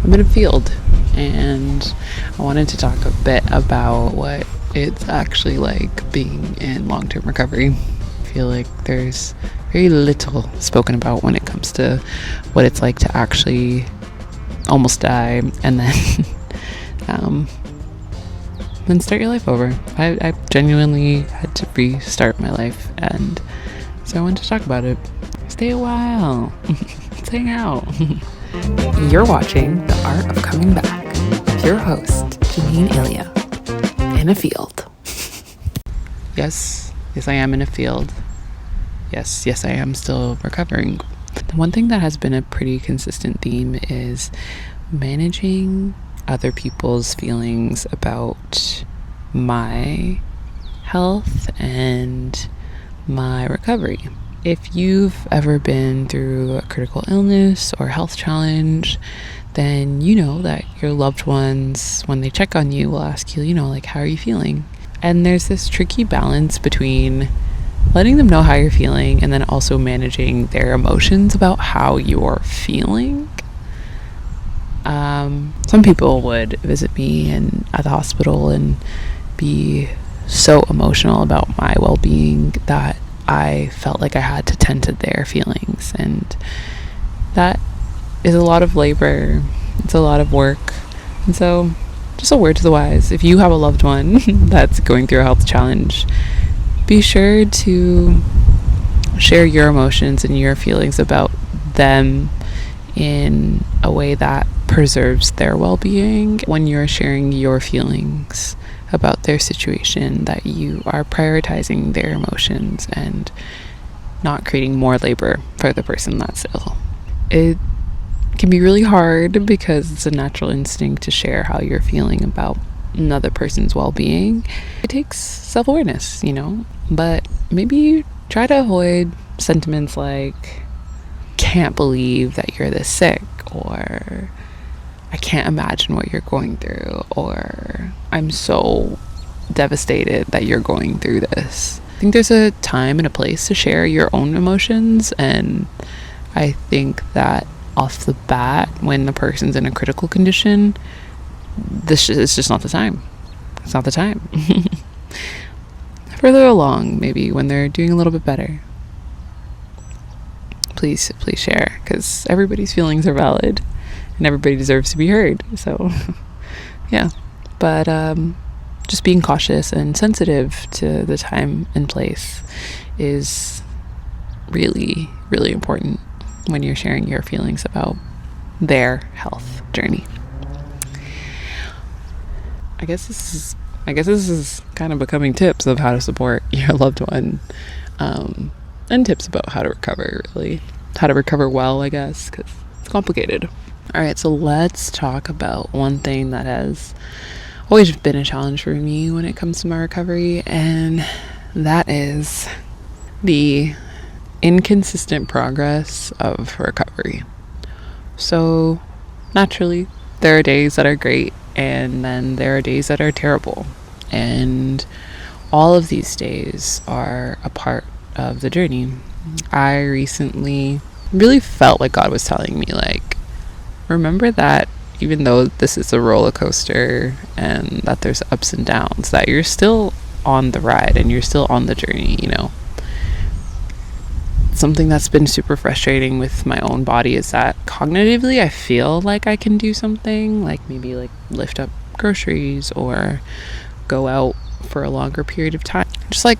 I'm in a field, and I wanted to talk a bit about what it's actually like being in long-term recovery. I feel like there's very little spoken about when it comes to what it's like to actually almost die and then start your life over. I genuinely had to restart my life, and so I wanted to talk about it. Stay a while. Let's hang out. You're watching The Art of Coming Back with your host, Janineilya, in a field. Yes, I am in a field. Yes, I am still recovering. The one thing that has been a pretty consistent theme is managing other people's feelings about my health and my recovery. If you've ever been through a critical illness or health challenge, then you know that your loved ones, when they check on you, will ask you, like, how are you feeling? And there's this tricky balance between letting them know how you're feeling and then also managing their emotions about how you're feeling. Some people would visit me at the hospital and be so emotional about my well-being that I felt like I had to tend to their feelings, and that is a lot of labor. It's a lot of work. And so, just a word to the wise: if you have a loved one that's going through a health challenge, be sure to share your emotions and your feelings about them in a way that preserves their well-being. When you're sharing your feelings about their situation, that you are prioritizing their emotions and not creating more labor for the person that's ill. It can be really hard because it's a natural instinct to share how you're feeling about another person's well-being. It takes self-awareness, but maybe try to avoid sentiments like, can't believe that you're this sick, or I can't imagine what you're going through, or I'm so devastated that you're going through this. I think there's a time and a place to share your own emotions, and I think that off the bat, when the person's in a critical condition, this is just not the time. It's not the time. Further along, maybe when they're doing a little bit better, please share, because everybody's feelings are valid and everybody deserves to be heard. So yeah, but just being cautious and sensitive to the time and place is really, really important when you're sharing your feelings about their health journey. I guess this is kind of becoming tips of how to support your loved one, and tips about how to recover, really. How to recover well, I guess, because it's complicated. Alright, so let's talk about one thing that has always been a challenge for me when it comes to my recovery, and that is the inconsistent progress of recovery. So, naturally, there are days that are great, and then there are days that are terrible. And all of these days are a part of the journey. I recently really felt like God was telling me, like, remember that even though this is a roller coaster and that there's ups and downs, that you're still on the ride and you're still on the journey, Something that's been super frustrating with my own body is that cognitively I feel like I can do something, like maybe like lift up groceries or go out for a longer period of time, just like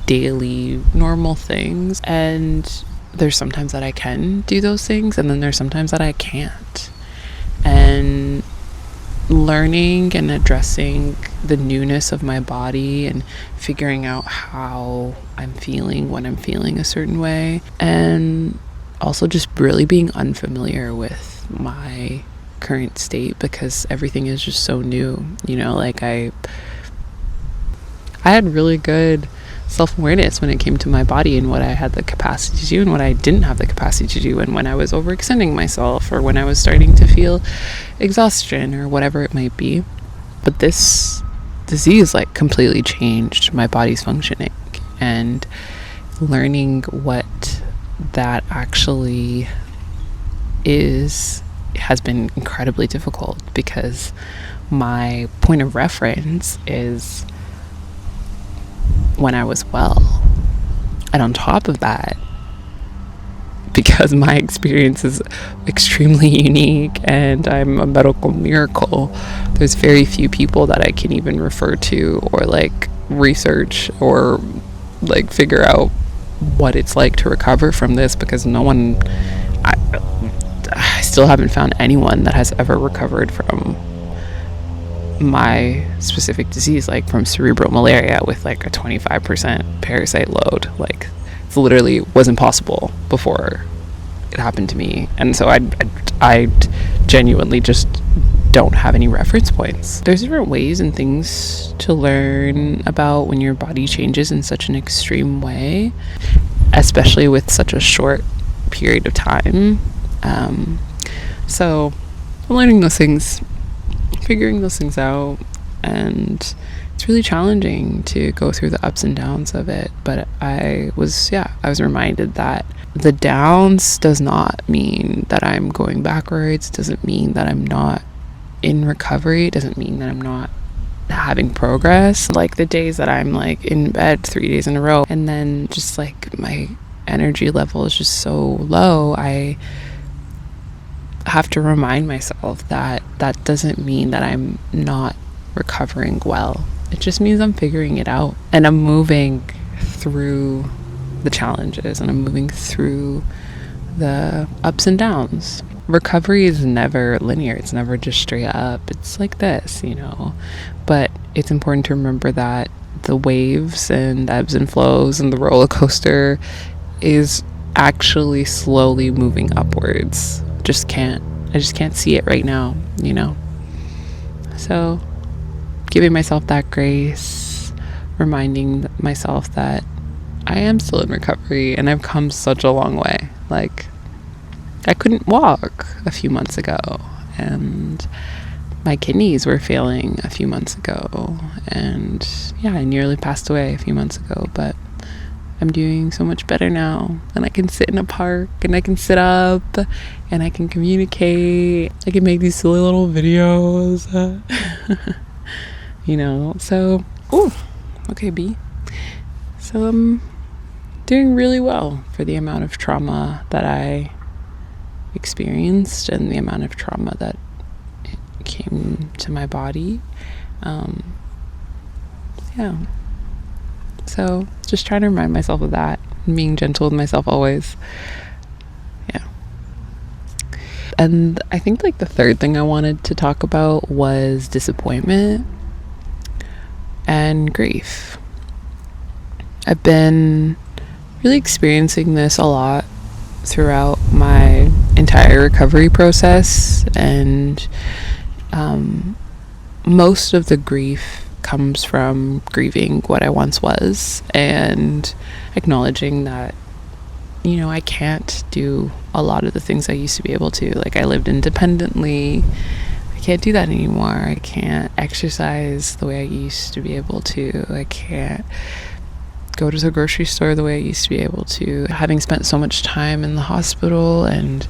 daily normal things. And there's sometimes that I can do those things, and then there's sometimes that I can't. And learning and addressing the newness of my body and figuring out how I'm feeling when I'm feeling a certain way, and also just really being unfamiliar with my current state because everything is just so new. Like I had really good self-awareness when it came to my body and what I had the capacity to do and what I didn't have the capacity to do, and when I was overextending myself or when I was starting to feel exhaustion or whatever it might be. But this disease completely changed my body's functioning, and learning what that actually is has been incredibly difficult because my point of reference is when I was well. And on top of that, because my experience is extremely unique and I'm a medical miracle, there's very few people that I can even refer to or like research or like figure out what it's like to recover from this, because I still haven't found anyone that has ever recovered from my specific disease, like from cerebral malaria with like a 25% parasite load. Like, it literally was impossible before it happened to me. And so I genuinely just don't have any reference points. There's different ways and things to learn about when your body changes in such an extreme way, especially with such a short period of time. So I'm learning those things, figuring those things out, and it's really challenging to go through the ups and downs of it. But I was reminded that the downs does not mean that I'm going backwards, doesn't mean that I'm not in recovery, doesn't mean that I'm not having progress. Like the days that I'm like in bed 3 days in a row and then just like my energy level is just so low, I have to remind myself that that doesn't mean that I'm not recovering well. It just means I'm figuring it out and I'm moving through the challenges and I'm moving through the ups and downs. Recovery is never linear. It's never just straight up. It's like this, but it's important to remember that the waves and ebbs and flows and the roller coaster is actually slowly moving upwards. I just can't see it right now, So giving myself that grace, reminding myself that I am still in recovery and I've come such a long way. Like, I couldn't walk a few months ago and my kidneys were failing a few months ago, and I nearly passed away a few months ago, but I'm doing so much better now, and I can sit in a park and I can sit up and I can communicate. I can make these silly little videos, so okay, B. So I'm doing really well for the amount of trauma that I experienced and the amount of trauma that came to my body. So just trying to remind myself of that and being gentle with myself always. And I think like the third thing I wanted to talk about was disappointment and grief. I've been really experiencing this a lot throughout my entire recovery process, and most of the grief comes from grieving what I once was and acknowledging that I can't do a lot of the things I used to be able to. Like, I lived independently. I can't do that anymore. I can't exercise the way I used to be able to. I can't go to the grocery store the way I used to be able to. Having spent so much time in the hospital and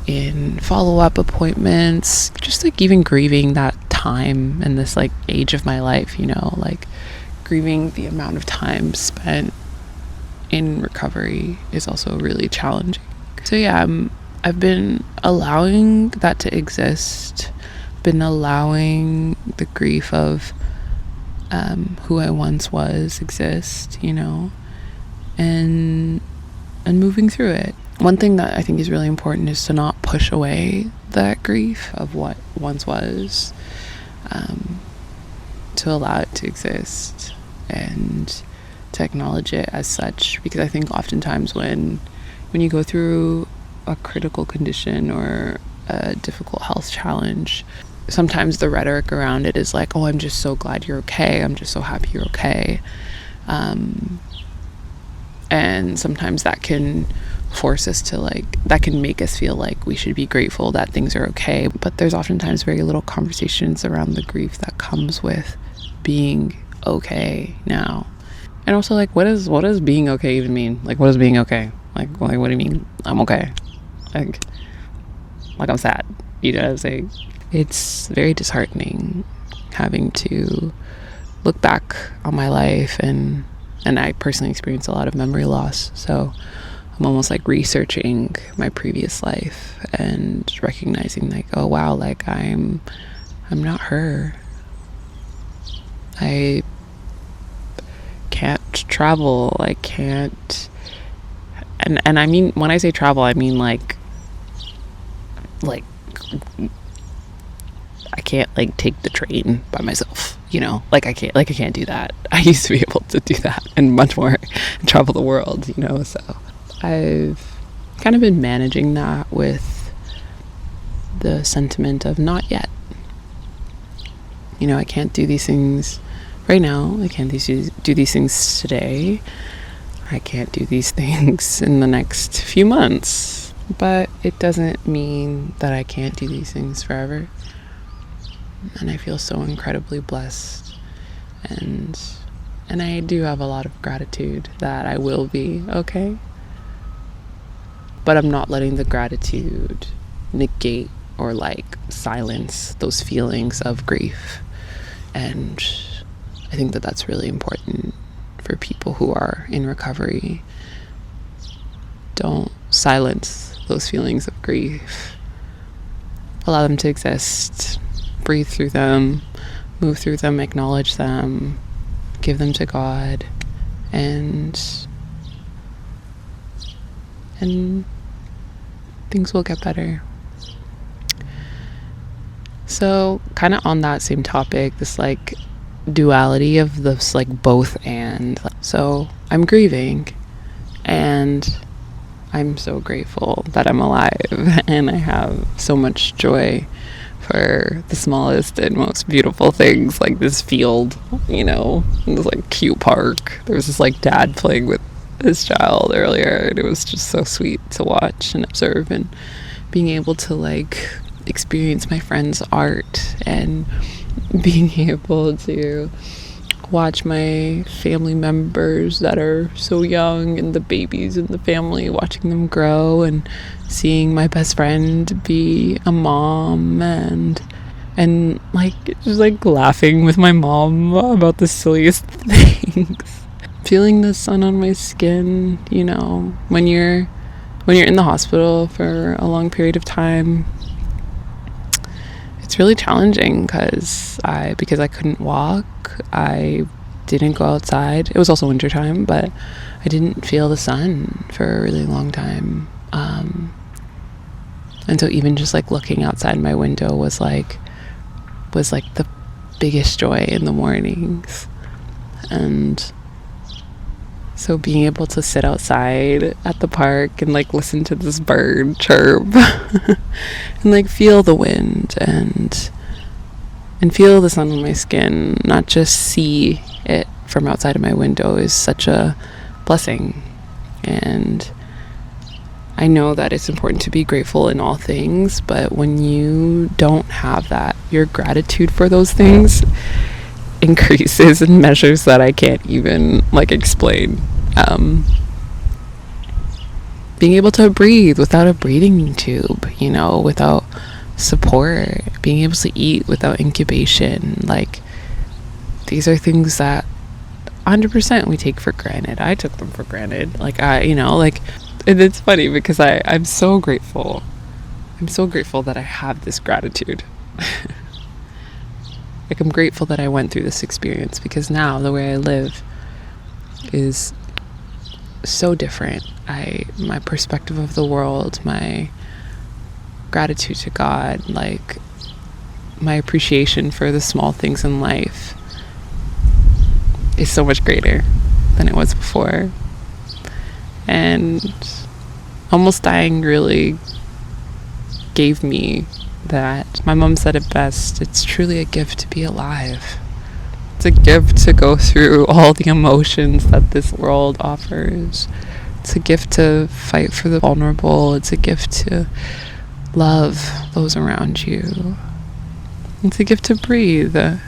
in follow-up appointments, just like even grieving that time in this like age of my life, like grieving the amount of time spent in recovery is also really challenging. So I've been allowing that to exist, been allowing the grief of who I once was exist, and moving through it. One thing that I think is really important is to not push away that grief of what once was, to allow it to exist and to acknowledge it as such, because I think oftentimes when you go through a critical condition or a difficult health challenge, sometimes the rhetoric around it is like, oh, I'm just so glad you're okay, I'm just so happy you're okay, and sometimes that can force us to that can make us feel like we should be grateful that things are okay, but there's oftentimes very little conversations around the grief that comes with being okay now. And also, what does being okay even mean? What is being okay? What do you mean I'm okay? Like I'm sad. You know what I'm saying? It's very disheartening having to look back on my life, and I personally experienced a lot of memory loss. So I'm almost like researching my previous life and recognizing like, oh wow, like I'm not her. I can't travel. I can't, and I mean, when I say travel, I mean like I can't like take the train by myself, you know, like I can't do that. I used to be able to do that and much more, and travel the world, you know. So I've kind of been managing that with the sentiment of not yet. You know, I can't do these things right now. I can't do these things today. I can't do these things in the next few months. But it doesn't mean that I can't do these things forever. And I feel so incredibly blessed. And I do have a lot of gratitude that I will be okay. But I'm not letting the gratitude negate or like silence those feelings of grief. And I think that that's really important for people who are in recovery. Don't silence those feelings of grief. Allow them to exist. Breathe through them. Move through them. Acknowledge them. Give them to God. And things will get better. So kind of on that same topic, this like duality of this like both and. So I'm grieving, and I'm so grateful that I'm alive, and I have so much joy for the smallest and most beautiful things, like this field, you know, this like cute park. There was this like dad playing with his child earlier, and it was just so sweet to watch and observe, and being able to like experience my friend's art, and being able to watch my family members that are so young, and the babies in the family, watching them grow, and seeing my best friend be a mom, and like just like laughing with my mom about the silliest things. Feeling the sun on my skin, you know, when you're in the hospital for a long period of time. It's really challenging because I couldn't walk. I didn't go outside. It was also winter time, but I didn't feel the sun for a really long time. And so even just like looking outside my window was like the biggest joy in the mornings. And so being able to sit outside at the park and like listen to this bird chirp and like feel the wind and feel the sun on my skin, not just see it from outside of my window, is such a blessing. And I know that it's important to be grateful in all things, but when you don't have that, your gratitude for those things increases in measures that I can't even like explain. Being able to breathe without a breathing tube, you know, without support, being able to eat without incubation, like these are things that 100% we take for granted. I took them for granted. Like and it's funny because I'm so grateful. I'm so grateful that I have this gratitude. Like, I'm grateful that I went through this experience, because now the way I live is so different. My perspective of the world, my gratitude to God, like my appreciation for the small things in life is so much greater than it was before. And almost dying really gave me that. My mom said it best: it's truly a gift to be alive. It's a gift to go through all the emotions that this world offers. It's a gift to fight for the vulnerable. It's a gift to love those around you. It's a gift to breathe. Yeah.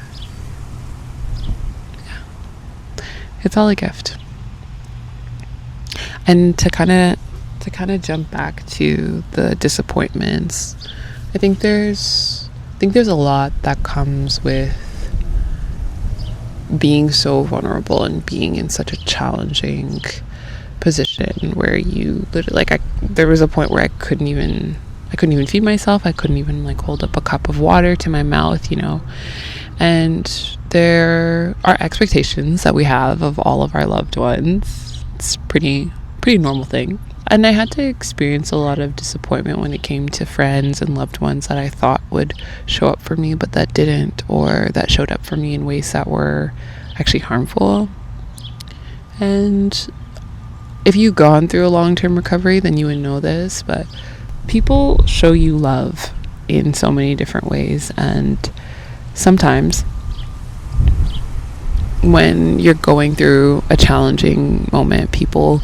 It's all a gift. And to kind of jump back to the disappointments I think there's a lot that comes with being so vulnerable and being in such a challenging position where you literally, like, there was a point where I couldn't even feed myself. I couldn't even like hold up a cup of water to my mouth, and there are expectations that we have of all of our loved ones. It's pretty normal thing. And I had to experience a lot of disappointment when it came to friends and loved ones that I thought would show up for me, but that didn't, or that showed up for me in ways that were actually harmful. And if you've gone through a long-term recovery, then you would know this, but people show you love in so many different ways. And sometimes when you're going through a challenging moment, people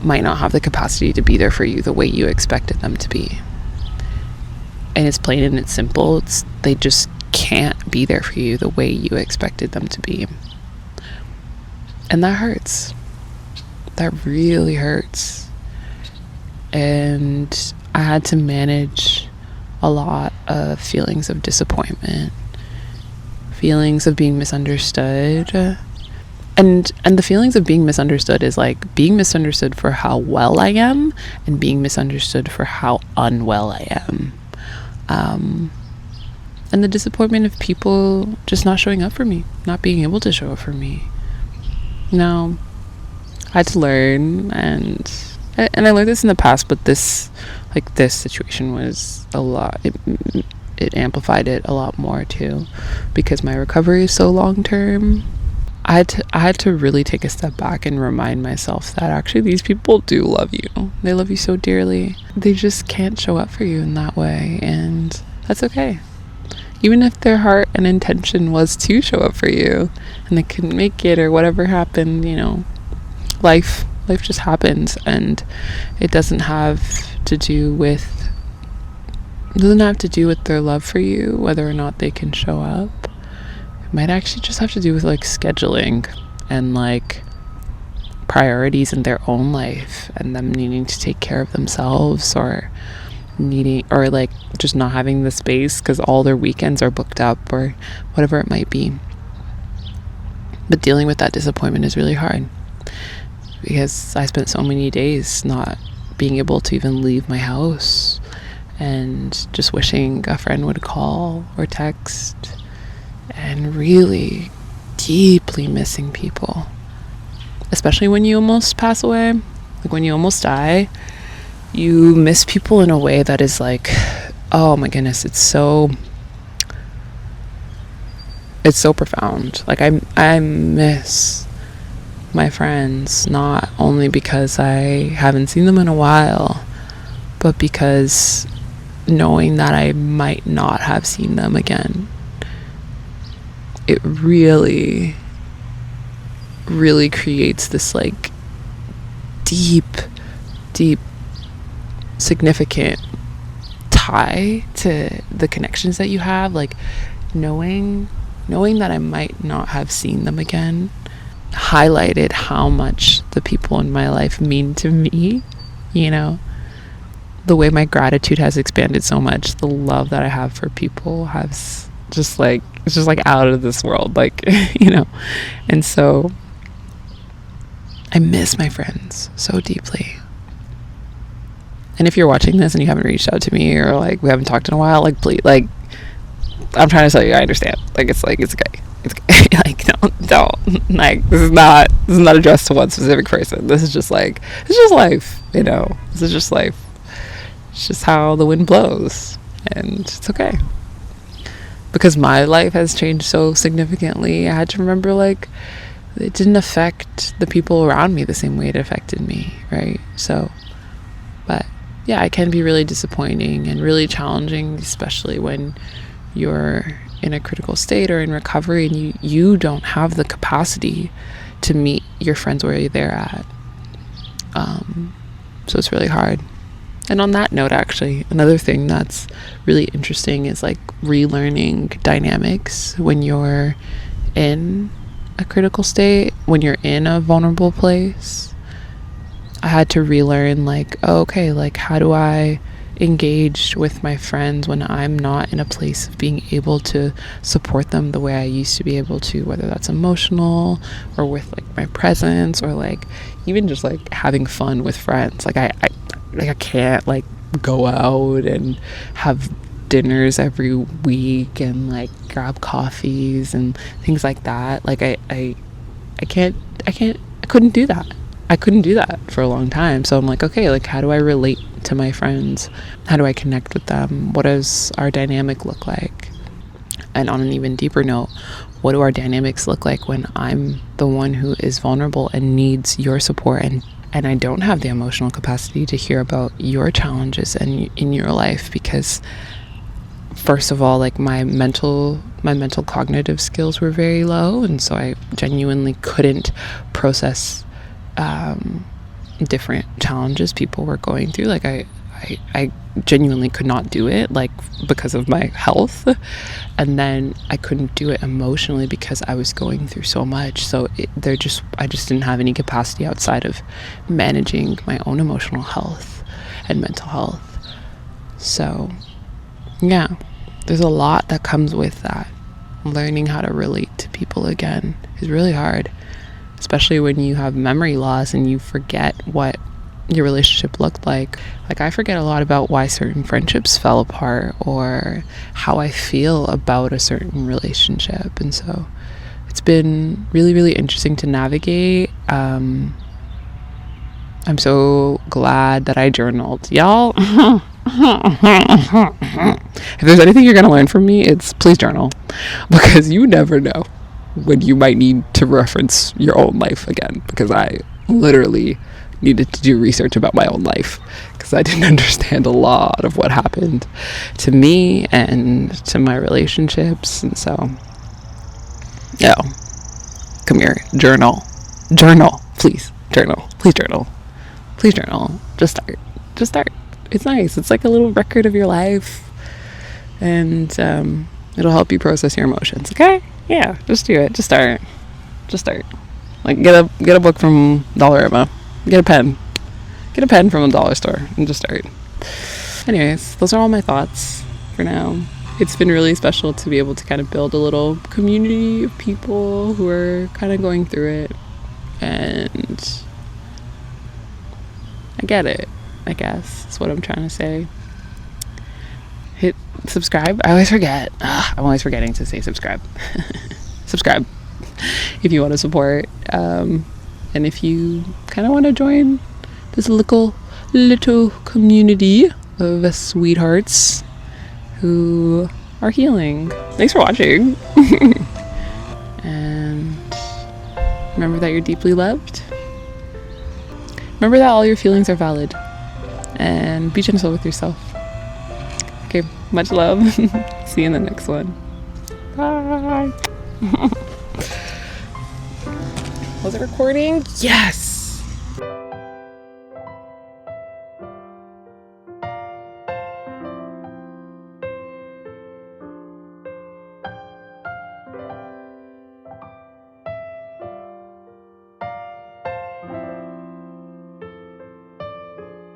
might not have the capacity to be there for you the way you expected them to be. And it's plain and it's simple. They just can't be there for you the way you expected them to be. And that hurts. That really hurts. And I had to manage a lot of feelings of disappointment, feelings of being misunderstood. And the feelings of being misunderstood is like being misunderstood for how well I am and being misunderstood for how unwell I am. And the disappointment of people just not showing up for me, not being able to show up for me. I had to learn, and I learned this in the past, but this situation was a lot. It amplified it a lot more too, because my recovery is so long term. I had to really take a step back and remind myself that actually these people do love you. They love you so dearly. They just can't show up for you in that way, and that's okay. Even if their heart and intention was to show up for you and they couldn't make it or whatever happened, life just happens, and it doesn't have to do with their love for you, whether or not they can show up. It might actually just have to do with like scheduling and like priorities in their own life, and them needing to take care of themselves, or like just not having the space because all their weekends are booked up, or whatever it might be. But dealing with that disappointment is really hard, because I spent so many days not being able to even leave my house, and just wishing a friend would call or text, and really deeply missing people, especially when you almost pass away. Like when you almost die, you miss people in a way that is like, oh my goodness, it's so profound. Like I miss my friends, not only because I haven't seen them in a while, but because knowing that I might not have seen them again, it really, really creates this like deep significant tie to the connections that you have. Like knowing that I might not have seen them again highlighted how much the people in my life mean to me. The way my gratitude has expanded so much, the love that I have for people has just like, it's just like out of this world, like and so I miss my friends so deeply. And if you're watching this and you haven't reached out to me, or like we haven't talked in a while, like please, like I'm trying to tell you, I understand. Like it's okay. It's okay. Like don't like this is not addressed to one specific person. This is just life. This is just life. It's just how the wind blows, and it's okay. Because my life has changed so significantly, I had to remember like it didn't affect the people around me the same way it affected me, right? So, but yeah, it can be really disappointing and really challenging, especially when you're in a critical state or in recovery and you don't have the capacity to meet your friends where they're at. So it's really hard. And on that note, actually, another thing that's really interesting is like relearning dynamics when you're in a critical state, when you're in a vulnerable place. I had to relearn like, oh, okay, like how do I engaged with my friends when I'm not in a place of being able to support them the way I used to be able to, whether that's emotional or with like my presence or like even just like having fun with friends. Like I can't like go out and have dinners every week and like grab coffees and things like that. Like I couldn't do that. I couldn't do that for a long time. So I'm like, okay, like how do I relate to my friends? How do I connect with them? What does our dynamic look like? And on an even deeper note, what do our dynamics look like when I'm the one who is vulnerable and needs your support and I don't have the emotional capacity to hear about your challenges and in your life? Because first of all, like my mental cognitive skills were very low, and so I genuinely couldn't process different challenges people were going through. Like I genuinely could not do it, like because of my health, and then I couldn't do it emotionally because I was going through so much. So I just didn't have any capacity outside of managing my own emotional health and mental health. So yeah, there's a lot that comes with that. Learning how to relate to people again is really hard, especially when you have memory loss and you forget what your relationship looked like. Like I forget a lot about why certain friendships fell apart or how I feel about a certain relationship. And so it's been really, really interesting to navigate. I'm so glad that I journaled, y'all. If there's anything you're gonna learn from me, it's please journal, because you never know when you might need to reference your own life again, because I literally needed to do research about my own life because I didn't understand a lot of what happened to me and to my relationships. And so come here, journal, please journal, just start. It's nice. It's like a little record of your life, and it'll help you process your emotions. Okay, yeah, just do it. Just start. Like get a book from Dollarama. Get a pen from a dollar store and just start. Anyways, those are all my thoughts for now. It's been really special to be able to kind of build a little community of people who are kind of going through it, and I get it, I guess is what I'm trying to say. Hit subscribe. I always forget. I'm always forgetting to say subscribe. Subscribe if you want to support, and if you kind of want to join this little community of sweethearts who are healing. Thanks for watching. And remember that you're deeply loved. Remember that all your feelings are valid, and be gentle with yourself. Okay, much love. See you in the next one. Bye. Was it recording? Yes.